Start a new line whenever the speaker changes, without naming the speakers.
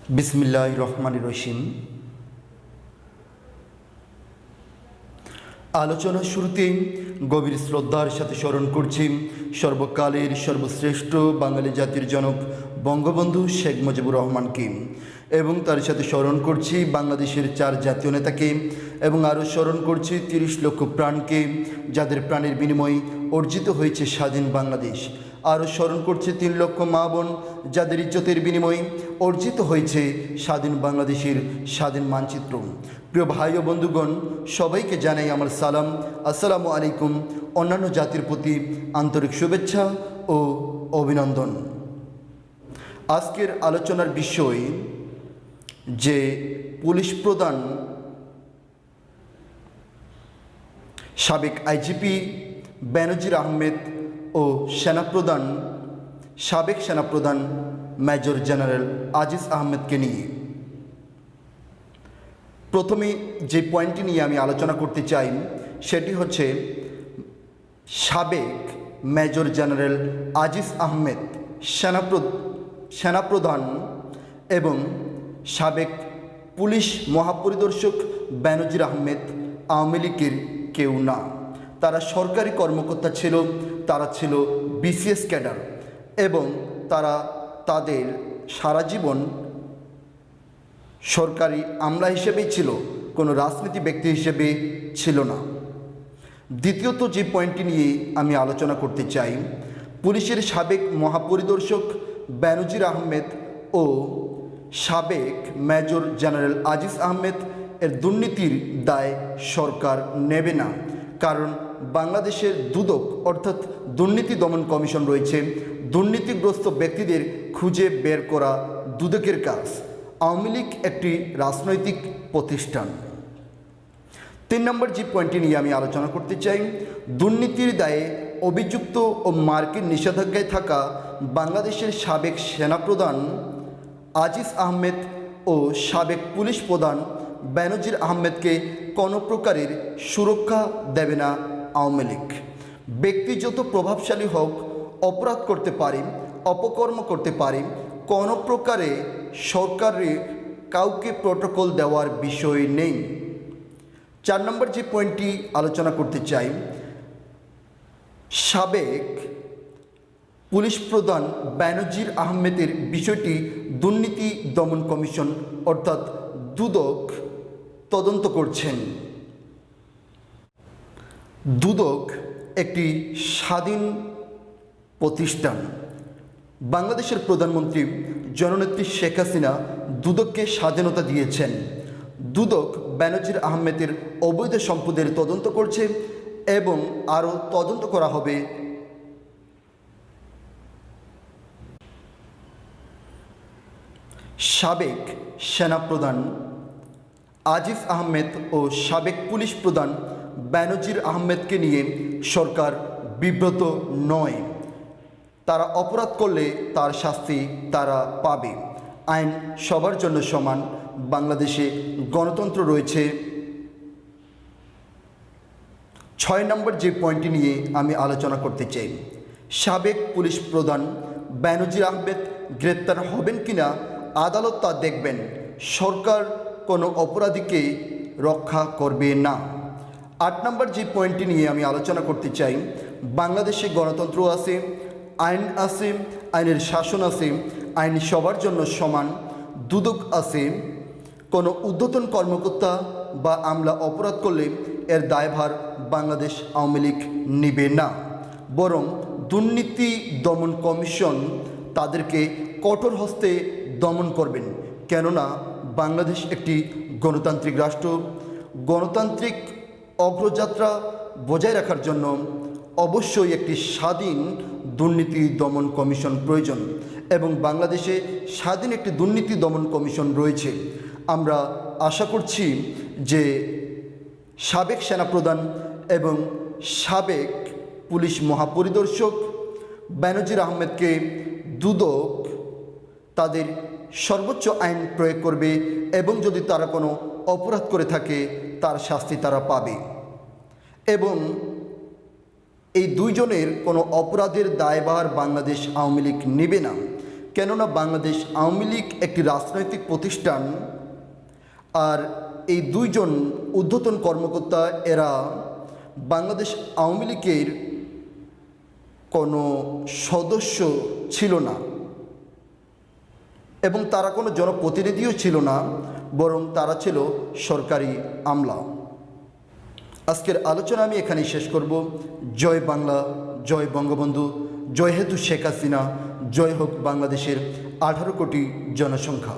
বিসমিল্লাহির রহমানির রহিম। আলোচনার শুরুতেই গভীর শ্রদ্ধার সাথে স্মরণ করছি সর্বকালের সর্বশ্রেষ্ঠ বাঙালি জাতির জনক বঙ্গবন্ধু শেখ মুজিবুর রহমানকে, এবং তার সাথে স্মরণ করছি বাংলাদেশের 4 জাতীয় নেতাকে, এবং আরও স্মরণ করছি 30 লক্ষ প্রাণকে, যাদের প্রাণের বিনিময়ে অর্জিত হয়েছে স্বাধীন বাংলাদেশ। আরও স্মরণ করছে 3 লক্ষ মা বোন, যাদের ইজ্জতের বিনিময়ে অর্জিত হয়েছে স্বাধীন বাংলাদেশের স্বাধীন মানচিত্র। প্রিয় ভাই ও বন্ধুগণ, সবাইকে জানাই আমার সালাম, আসসালামু আলাইকুম। অন্যান্য জাতির প্রতি আন্তরিক শুভেচ্ছা ও অভিনন্দন। আজকের আলোচনার বিষয় যে পুলিশ প্রধান সাবেক আইজিপি বেনজির আহমেদ ও সাবেক সেনাপ্রধান মেজর জেনারেল আজিজ আহমেদকে নিয়ে। প্রথমে যে পয়েন্টটি নিয়ে আমি আলোচনা করতে চাই সেটি হচ্ছে সাবেক মেজর জেনারেল আজিজ আহমেদ সেনাপ্রধান এবং সাবেক পুলিশ মহাপরিদর্শক বেনজির আহমেদ আওয়ামী লীগের কেউ না। তারা সরকারি কর্মকর্তা ছিল, তারা ছিল বিসিএস ক্যাডার, এবং তারা তাদের সারা জীবন সরকারি আমলা হিসেবেই ছিল, কোনো রাজনীতি ব্যক্তি হিসেবে ছিল না। দ্বিতীয়ত যে পয়েন্টটি নিয়ে আমি আলোচনা করতে চাই, পুলিশের সাবেক মহাপরিদর্শক বেনজির আহমেদ ও সাবেক মেজর জেনারেল আজিজ আহমেদ এর দুর্নীতির দায় সরকার নেবে না, কারণ বাংলাদেশের দুদক অর্থাৎ দুর্নীতি দমন কমিশন রয়েছে। দুর্নীতিগ্রস্ত ব্যক্তিদের খুঁজে বের করা দুদকের কাজ। আওয়ামী লীগ একটি রাজনৈতিক প্রতিষ্ঠান। 3 নম্বর যে পয়েন্টটি নিয়ে আমি আলোচনা করতে চাই, দুর্নীতির দায়ে অভিযুক্ত ও মার্কিন নিষেধাজ্ঞায় থাকা বাংলাদেশের সাবেক সেনাপ্রধান আজিজ আহমেদ ও সাবেক পুলিশ প্রধান বেনজির আহমেদকে কোনো প্রকারের সুরক্ষা দেবে না আওয়ামী লীগ। ব্যক্তি যত প্রভাবশালী হোক, অপরাধ করতে পারে, অপকর্ম করতে পারে, কোনো প্রকারে সরকারের কাউকে প্রটোকল দেওয়ার বিষয় নেই। 4 নম্বর যে পয়েন্টটি আলোচনা করতে চাই, সাবেক পুলিশ প্রধান বেনজির আহমেদের বিষয়টি দুর্নীতি দমন কমিশন অর্থাৎ দুদক তদন্ত করছেন। দুদক একটি স্বাধীন প্রতিষ্ঠান। বাংলাদেশের প্রধানমন্ত্রী জননেত্রী শেখ হাসিনা দুদককে স্বাধীনতা দিয়েছেন। দুদক বেনজির আহমেদের অবৈধ সম্পদের তদন্ত করছে এবং আরও তদন্ত করা হবে। সাবেক সেনাপ্রধান আজিজ আহমেদ ও সাবেক পুলিশ প্রধান বেনজির আহমেদকে নিয়ে সরকার বিব্রত নয়। তারা অপরাধ করলে তার শাস্তি তারা পাবে। আইন সবার জন্য সমান। বাংলাদেশে গণতন্ত্র রয়েছে। 6 নম্বর যে পয়েন্টটি নিয়ে আমি আলোচনা করতে চাই, সাবেক পুলিশ প্রধান বেনজির আহমেদ গ্রেপ্তার হবেন কিনা আদালত তা দেখবেন। সরকার কোনো অপরাধীকে রক্ষা করবে না। 8 নম্বর যে পয়েন্টটি নিয়ে আমি আলোচনা করতে চাই, বাংলাদেশে গণতন্ত্র আছে, আইন আছে, আইনের শাসন আছে, আইন সবার জন্য সমান, দুদক আছে। কোনো ঊর্ধ্বতন কর্মকর্তা বা আমলা অপরাধ করলে এর দায়ভার বাংলাদেশ আওয়ামী লীগ নেবে না, বরং দুর্নীতি দমন কমিশন তাদেরকে কঠোর হস্তে দমন করবেন। কেননা বাংলাদেশ একটি গণতান্ত্রিক রাষ্ট্র। গণতান্ত্রিক অগ্রযাত্রা বজায় রাখার জন্য অবশ্যই একটি স্বাধীন দুর্নীতি দমন কমিশন প্রয়োজন, এবং বাংলাদেশে স্বাধীন একটি দুর্নীতি দমন কমিশন রয়েছে। আমরা আশা করছি যে সাবেক সেনাপ্রধান এবং সাবেক পুলিশ মহাপরিদর্শক বেনজির আহমেদকে দুদক তাদের সর্বোচ্চ আইন প্রয়োগ করবে, এবং যদি তারা কোনো অপরাধ করে থাকে তার শাস্তি তারা পাবে, এবং এই দুইজনের কোনো অপরাধের দায়ভার বাংলাদেশ আওয়ামী লীগ নেবে না। কেননা বাংলাদেশ আওয়ামী লীগ একটি রাজনৈতিক প্রতিষ্ঠান, আর এই দুইজন ঊর্ধ্বতন কর্মকর্তা এরা বাংলাদেশ আওয়ামী লীগের কোনো সদস্য ছিল না এবং তারা কোনো জনপ্রতিনিধিও ছিল না, বরং তারা ছিল সরকারি আমলা। আজকের আলোচনা আমি এখানেই শেষ করব। জয় বাংলা, জয় বঙ্গবন্ধু, জয় হেতু শেখ হাসিনা, জয় হোক বাংলাদেশের 18 কোটি জনসংখ্যা।